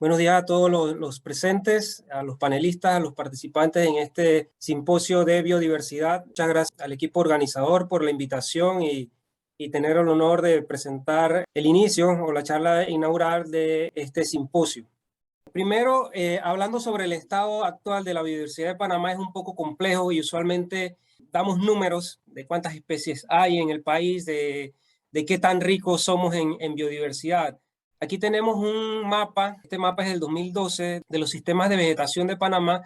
Buenos días a todos los presentes, a los panelistas, a los participantes en este simposio de biodiversidad. Muchas gracias al equipo organizador por la invitación y tener el honor de presentar el inicio o la charla inaugural de este simposio. Primero, hablando sobre el estado actual de la biodiversidad de Panamá, es un poco complejo y usualmente damos números de cuántas especies hay en el país, de qué tan ricos somos en biodiversidad. Aquí tenemos un mapa, este mapa es del 2012, de los sistemas de vegetación de Panamá,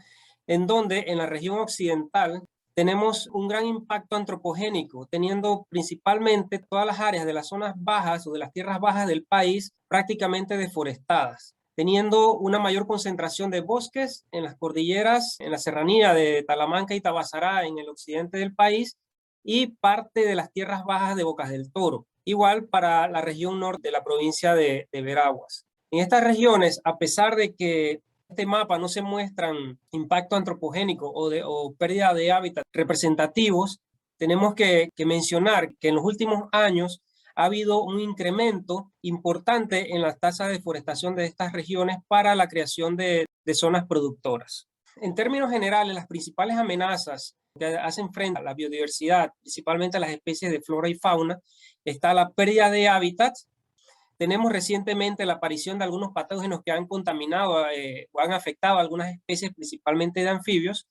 en donde en la región occidental tenemos un gran impacto antropogénico, teniendo principalmente todas las áreas de las zonas bajas o de las tierras bajas del país prácticamente deforestadas, teniendo una mayor concentración de bosques en las cordilleras, en la serranía de Talamanca y Tabasará en el occidente del país y parte de las tierras bajas de Bocas del Toro. Igual para la región norte de la provincia de Veraguas. En estas regiones, a pesar de que en este mapa no se muestran impacto antropogénico o pérdida de hábitat representativos, tenemos que mencionar que en los últimos años ha habido un incremento importante en las tasas de deforestación de estas regiones para la creación de zonas productoras. En términos generales, las principales amenazas que hacen frente a la biodiversidad, principalmente a las especies de flora y fauna, está la pérdida de hábitat. Tenemos recientemente la aparición de algunos patógenos que han contaminado o han afectado a algunas especies, principalmente de anfibios,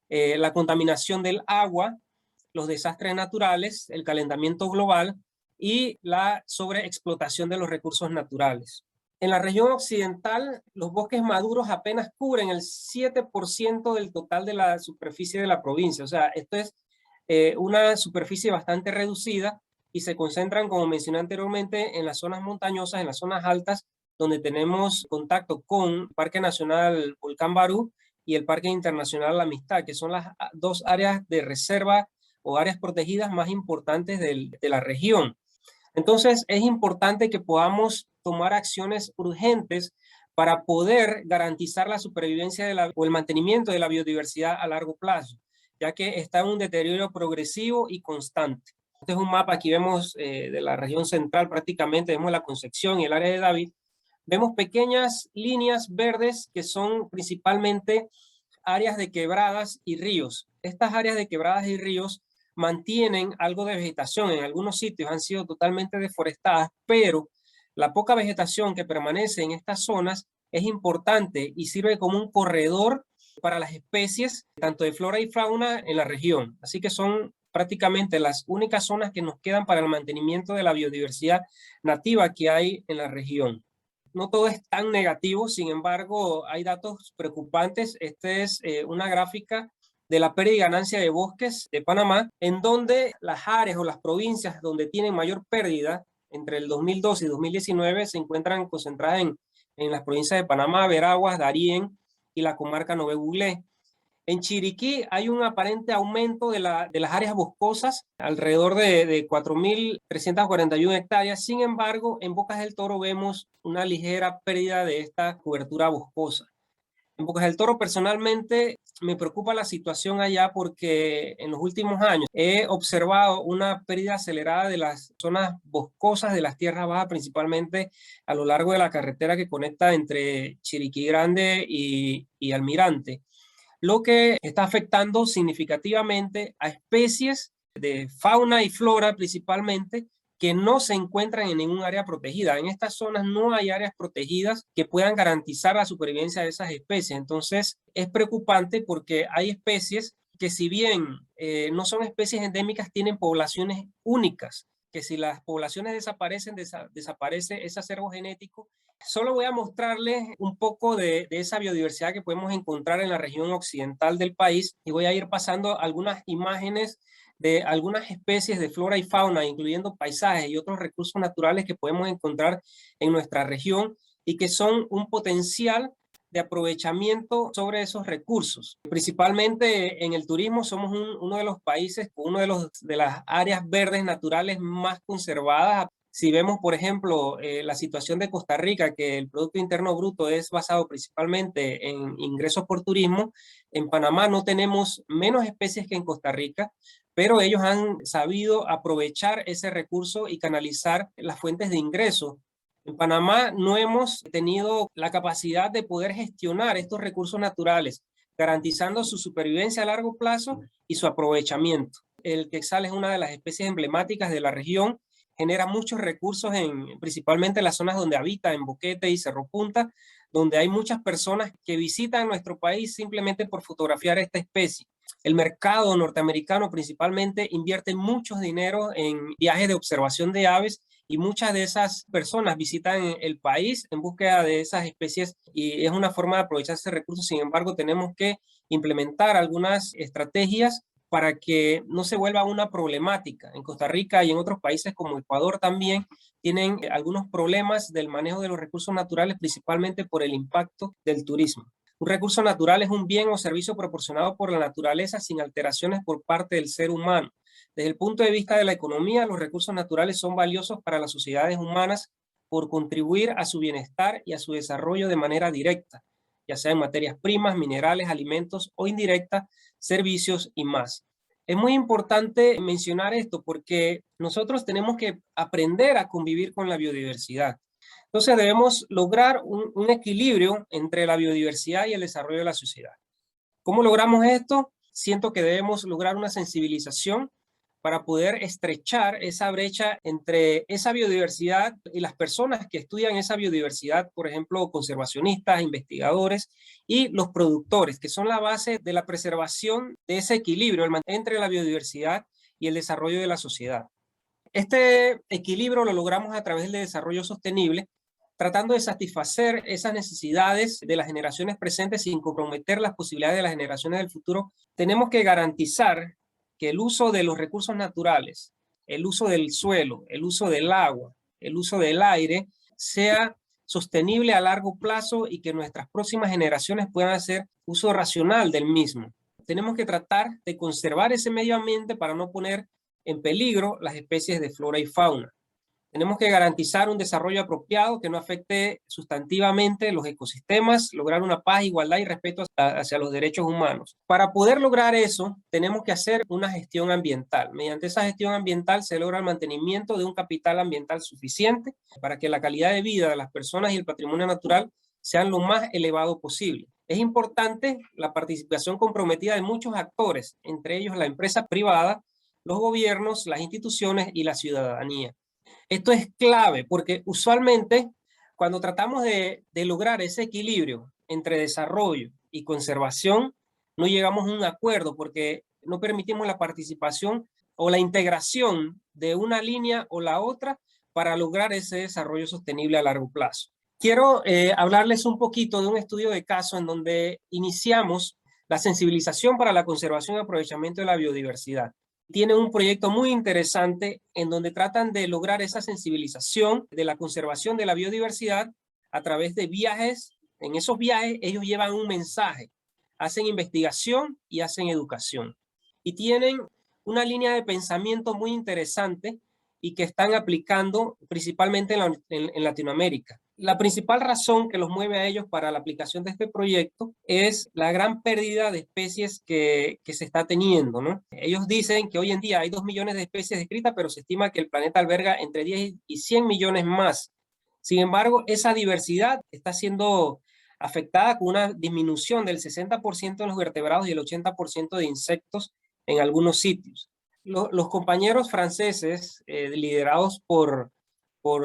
la contaminación del agua, los desastres naturales, el calentamiento global y la sobreexplotación de los recursos naturales. En la región occidental, los bosques maduros apenas cubren el 7% del total de la superficie de la provincia. O sea, esto es una superficie bastante reducida y se concentran, como mencioné anteriormente, en las zonas montañosas, en las zonas altas, donde tenemos contacto con el Parque Nacional Volcán Barú y el Parque Internacional La Amistad, que son las dos áreas de reserva o áreas protegidas más importantes de la región. Entonces, es importante que podamos tomar acciones urgentes para poder garantizar la supervivencia o el mantenimiento de la biodiversidad a largo plazo, ya que está en un deterioro progresivo y constante. Este es un mapa, aquí vemos de la región central prácticamente, vemos la Concepción y el área de David. Vemos pequeñas líneas verdes que son principalmente áreas de quebradas y ríos. Estas áreas de quebradas y ríos mantienen algo de vegetación. En algunos sitios han sido totalmente deforestadas, pero la poca vegetación que permanece en estas zonas es importante y sirve como un corredor para las especies, tanto de flora y fauna en la región. Así que son prácticamente las únicas zonas que nos quedan para el mantenimiento de la biodiversidad nativa que hay en la región. No todo es tan negativo, sin embargo, hay datos preocupantes. Esta es una gráfica de la pérdida y ganancia de bosques de Panamá, en donde las áreas o las provincias donde tienen mayor pérdida entre el 2012 y 2019 se encuentran concentradas en las provincias de Panamá, Veraguas, Darién y la comarca Nové Buglé. En Chiriquí hay un aparente aumento de las áreas boscosas, alrededor de 4.341 hectáreas. Sin embargo, en Bocas del Toro vemos una ligera pérdida de esta cobertura boscosa. En Bocas del Toro, personalmente, me preocupa la situación allá porque en los últimos años he observado una pérdida acelerada de las zonas boscosas de las tierras bajas, principalmente a lo largo de la carretera que conecta entre Chiriquí Grande y Almirante, lo que está afectando significativamente a especies de fauna y flora principalmente que no se encuentran en ningún área protegida. En estas zonas no hay áreas protegidas que puedan garantizar la supervivencia de esas especies. Entonces es preocupante porque hay especies que, si bien no son especies endémicas, tienen poblaciones únicas, que si las poblaciones desaparecen, desaparece ese acervo genético. Solo voy a mostrarles un poco de esa biodiversidad que podemos encontrar en la región occidental del país y voy a ir pasando algunas imágenes de algunas especies de flora y fauna, incluyendo paisajes y otros recursos naturales que podemos encontrar en nuestra región y que son un potencial de aprovechamiento sobre esos recursos. Principalmente en el turismo somos uno de los países con de las áreas verdes naturales más conservadas. Si vemos, por ejemplo, la situación de Costa Rica, que el Producto Interno Bruto es basado principalmente en ingresos por turismo, en Panamá no tenemos menos especies que en Costa Rica, pero ellos han sabido aprovechar ese recurso y canalizar las fuentes de ingreso En Panamá no hemos tenido la capacidad de poder gestionar estos recursos naturales, garantizando su supervivencia a largo plazo y su aprovechamiento. El quetzal es una de las especies emblemáticas de la región, genera muchos recursos principalmente en las zonas donde habita, en Boquete y Cerro Punta, donde hay muchas personas que visitan nuestro país simplemente por fotografiar esta especie. El mercado norteamericano principalmente invierte muchos dinero en viajes de observación de aves y muchas de esas personas visitan el país en búsqueda de esas especies y es una forma de aprovechar ese recurso. Sin embargo, tenemos que implementar algunas estrategias para que no se vuelva una problemática. En Costa Rica y en otros países como Ecuador también tienen algunos problemas del manejo de los recursos naturales, principalmente por el impacto del turismo. Un recurso natural es un bien o servicio proporcionado por la naturaleza sin alteraciones por parte del ser humano. Desde el punto de vista de la economía, los recursos naturales son valiosos para las sociedades humanas por contribuir a su bienestar y a su desarrollo de manera directa, ya sea en materias primas, minerales, alimentos o indirecta, servicios y más. Es muy importante mencionar esto porque nosotros tenemos que aprender a convivir con la biodiversidad. Entonces debemos lograr un equilibrio entre la biodiversidad y el desarrollo de la sociedad. ¿Cómo logramos esto? Siento que debemos lograr una sensibilización para poder estrechar esa brecha entre esa biodiversidad y las personas que estudian esa biodiversidad, por ejemplo, conservacionistas, investigadores y los productores, que son la base de la preservación de ese equilibrio entre la biodiversidad y el desarrollo de la sociedad. Este equilibrio lo logramos a través del desarrollo sostenible, tratando de satisfacer esas necesidades de las generaciones presentes sin comprometer las posibilidades de las generaciones del futuro. Tenemos que garantizar que el uso de los recursos naturales, el uso del suelo, el uso del agua, el uso del aire, sea sostenible a largo plazo y que nuestras próximas generaciones puedan hacer uso racional del mismo. Tenemos que tratar de conservar ese medio ambiente para no poner en peligro las especies de flora y fauna. Tenemos que garantizar un desarrollo apropiado que no afecte sustantivamente los ecosistemas, lograr una paz, igualdad y respeto hacia los derechos humanos. Para poder lograr eso, tenemos que hacer una gestión ambiental. Mediante esa gestión ambiental se logra el mantenimiento de un capital ambiental suficiente para que la calidad de vida de las personas y el patrimonio natural sean lo más elevado posible. Es importante la participación comprometida de muchos actores, entre ellos la empresa privada, los gobiernos, las instituciones y la ciudadanía. Esto es clave porque usualmente cuando tratamos de lograr ese equilibrio entre desarrollo y conservación, no llegamos a un acuerdo porque no permitimos la participación o la integración de una línea o la otra para lograr ese desarrollo sostenible a largo plazo. Quiero hablarles un poquito de un estudio de caso en donde iniciamos la sensibilización para la conservación y aprovechamiento de la biodiversidad. Tienen un proyecto muy interesante en donde tratan de lograr esa sensibilización de la conservación de la biodiversidad a través de viajes. En esos viajes ellos llevan un mensaje, hacen investigación y hacen educación. Y tienen una línea de pensamiento muy interesante y que están aplicando principalmente en Latinoamérica. La principal razón que los mueve a ellos para la aplicación de este proyecto es la gran pérdida de especies que se está teniendo, ¿no? Ellos dicen que hoy en día hay 2 millones de especies descritas, pero se estima que el planeta alberga entre 10 y 100 millones más. Sin embargo, esa diversidad está siendo afectada con una disminución del 60% de los vertebrados y el 80% de insectos en algunos sitios. Los compañeros franceses, liderados por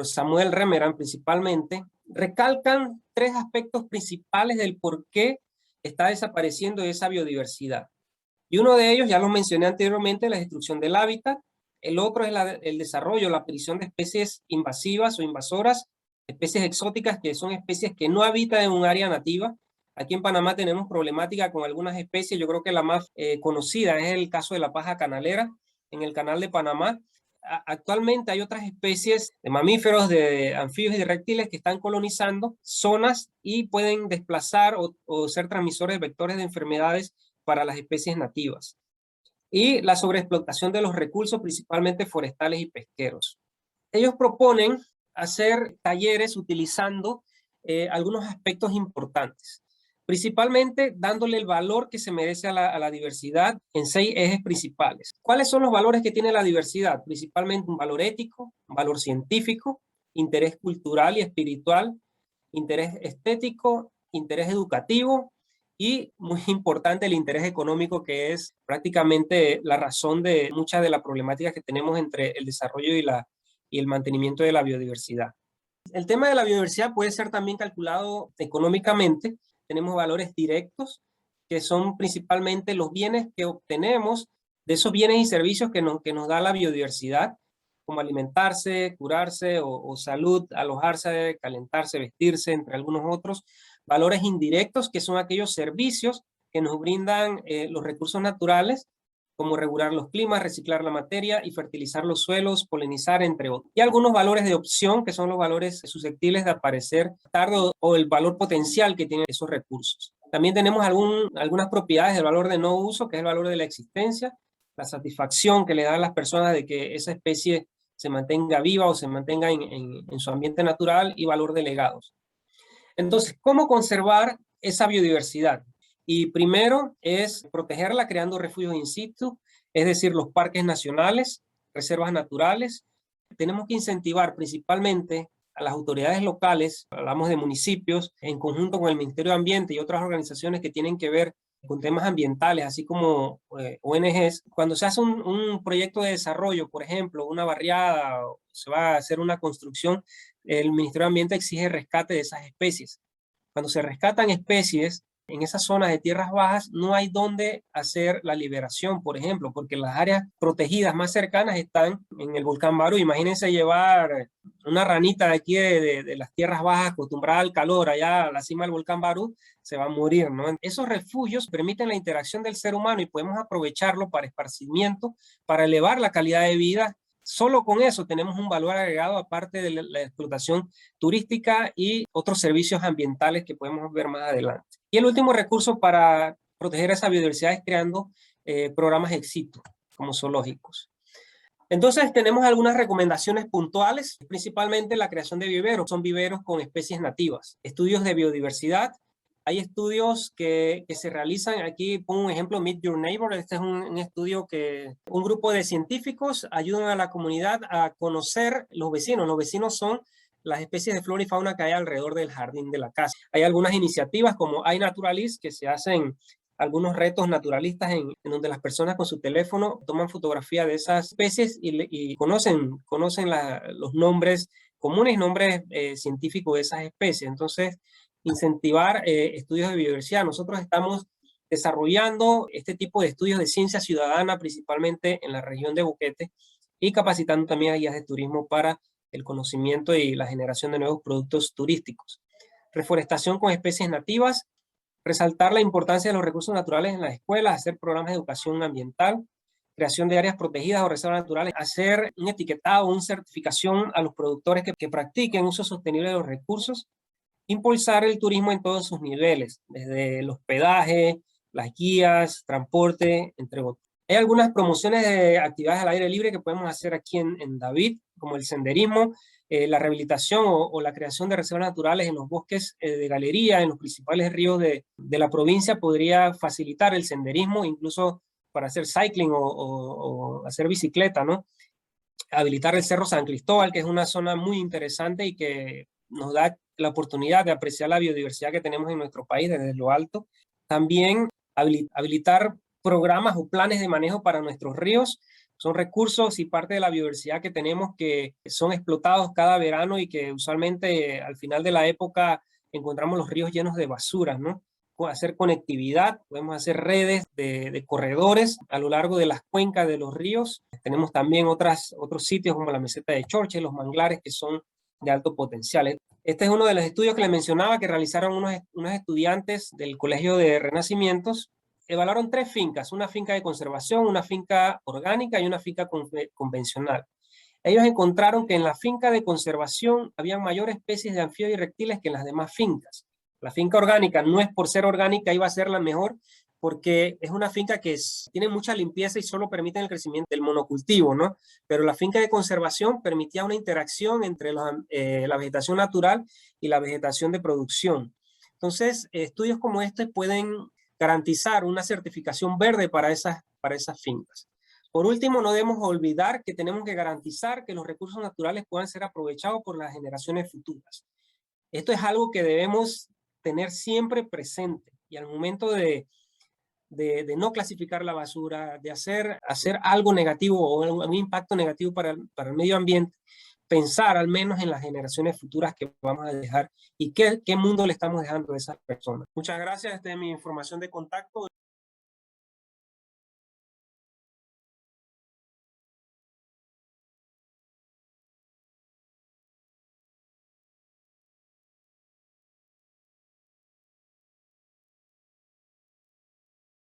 Samuel Remeran principalmente, recalcan 3 aspectos principales del por qué está desapareciendo esa biodiversidad. Y uno de ellos, ya lo mencioné anteriormente, la destrucción del hábitat. El otro es el desarrollo, la aparición de especies invasivas o invasoras, especies exóticas que son especies que no habitan en un área nativa. Aquí en Panamá tenemos problemática con algunas especies. Yo creo que la más conocida es el caso de la paja canalera en el canal de Panamá. Actualmente hay otras especies de mamíferos, de anfibios y de reptiles que están colonizando zonas y pueden desplazar o ser transmisores de vectores de enfermedades para las especies nativas. Y la sobreexplotación de los recursos, principalmente forestales y pesqueros. Ellos proponen hacer talleres utilizando algunos aspectos importantes, principalmente dándole el valor que se merece a la diversidad en 6 ejes principales. ¿Cuáles son los valores que tiene la diversidad? Principalmente un valor ético, un valor científico, interés cultural y espiritual, interés estético, interés educativo y, muy importante, el interés económico, que es prácticamente la razón de muchas de las problemáticas que tenemos entre el desarrollo y el mantenimiento de la biodiversidad. El tema de la biodiversidad puede ser también calculado económicamente. Tenemos valores directos, que son principalmente los bienes que obtenemos de esos bienes y servicios que nos da la biodiversidad, como alimentarse, curarse o salud, alojarse, calentarse, vestirse, entre algunos otros. Valores indirectos, que son aquellos servicios que nos brindan los recursos naturales, como regular los climas, reciclar la materia y fertilizar los suelos, polinizar, entre otros. Y algunos valores de opción, que son los valores susceptibles de aparecer tarde o el valor potencial que tienen esos recursos. También tenemos algunas propiedades del valor de no uso, que es el valor de la existencia, la satisfacción que le da a las personas de que esa especie se mantenga viva o se mantenga en su ambiente natural, y valor de legados. Entonces, ¿cómo conservar esa biodiversidad? Y primero es protegerla creando refugios in situ, es decir, los parques nacionales, reservas naturales. Tenemos que incentivar principalmente a las autoridades locales, hablamos de municipios, en conjunto con el Ministerio de Ambiente y otras organizaciones que tienen que ver con temas ambientales, así como ONGs. Cuando se hace un proyecto de desarrollo, por ejemplo, una barriada, o se va a hacer una construcción, el Ministerio de Ambiente exige rescate de esas especies. Cuando se rescatan especies en esas zonas de tierras bajas, no hay dónde hacer la liberación, por ejemplo, porque las áreas protegidas más cercanas están en el volcán Barú. Imagínense llevar una ranita de aquí de las tierras bajas acostumbrada al calor allá a la cima del volcán Barú, se va a morir, ¿no? Esos refugios permiten la interacción del ser humano y podemos aprovecharlo para esparcimiento, para elevar la calidad de vida. Solo con eso tenemos un valor agregado, aparte de la explotación turística y otros servicios ambientales que podemos ver más adelante. Y el último recurso para proteger esa biodiversidad es creando programas ex situ, como zoológicos. Entonces tenemos algunas recomendaciones puntuales, principalmente la creación de viveros. Son viveros con especies nativas. Estudios de biodiversidad. Hay estudios que se realizan, aquí pongo un ejemplo, Meet Your Neighbor. Este es un estudio que un grupo de científicos ayudan a la comunidad a conocer los vecinos. Los vecinos son las especies de flora y fauna que hay alrededor del jardín de la casa. Hay algunas iniciativas como iNaturalist, que se hacen algunos retos naturalistas en donde las personas con su teléfono toman fotografía de esas especies y conocen los nombres comunes, nombres científicos de esas especies. Entonces, incentivar estudios de biodiversidad. Nosotros estamos desarrollando este tipo de estudios de ciencia ciudadana, principalmente en la región de Boquete, y capacitando también a guías de turismo para el conocimiento y la generación de nuevos productos turísticos. Reforestación con especies nativas, resaltar la importancia de los recursos naturales en las escuelas, hacer programas de educación ambiental, creación de áreas protegidas o reservas naturales, hacer un etiquetado, una certificación a los productores que practiquen uso sostenible de los recursos, impulsar el turismo en todos sus niveles, desde el hospedaje, las guías, transporte, entre otros. Hay algunas promociones de actividades al aire libre que podemos hacer aquí en David, como el senderismo, la rehabilitación o la creación de reservas naturales en los bosques de galería, en los principales ríos de la provincia, podría facilitar el senderismo, incluso para hacer cycling o hacer bicicleta, ¿no? Habilitar el Cerro San Cristóbal, que es una zona muy interesante y que nos da la oportunidad de apreciar la biodiversidad que tenemos en nuestro país desde lo alto. También habilitar programas o planes de manejo para nuestros ríos. Son recursos y parte de la biodiversidad que tenemos que son explotados cada verano y que usualmente al final de la época encontramos los ríos llenos de basuras, ¿no? Hacer conectividad, podemos hacer redes de corredores a lo largo de las cuencas de los ríos. Tenemos también otros sitios como la meseta de Chorche, los manglares, que son de alto potencial. Este es uno de los estudios que les mencionaba que realizaron unos estudiantes del Colegio de Renacimientos. Evaluaron 3 fincas, una finca de conservación, una finca orgánica y una finca convencional. Ellos encontraron que en la finca de conservación había mayores especies de anfibios y reptiles que en las demás fincas. La finca orgánica no es por ser orgánica iba a ser la mejor, porque es una finca que tiene mucha limpieza y solo permite el crecimiento del monocultivo, ¿no? Pero la finca de conservación permitía una interacción entre la vegetación natural y la vegetación de producción. Entonces, estudios como este pueden garantizar una certificación verde para esas fincas. Por último, no debemos olvidar que tenemos que garantizar que los recursos naturales puedan ser aprovechados por las generaciones futuras. Esto es algo que debemos tener siempre presente, y al momento de no clasificar la basura, de hacer algo negativo o un impacto negativo para el medio ambiente, pensar al menos en las generaciones futuras que vamos a dejar y qué mundo le estamos dejando a esas personas. Muchas gracias, esta es mi información de contacto.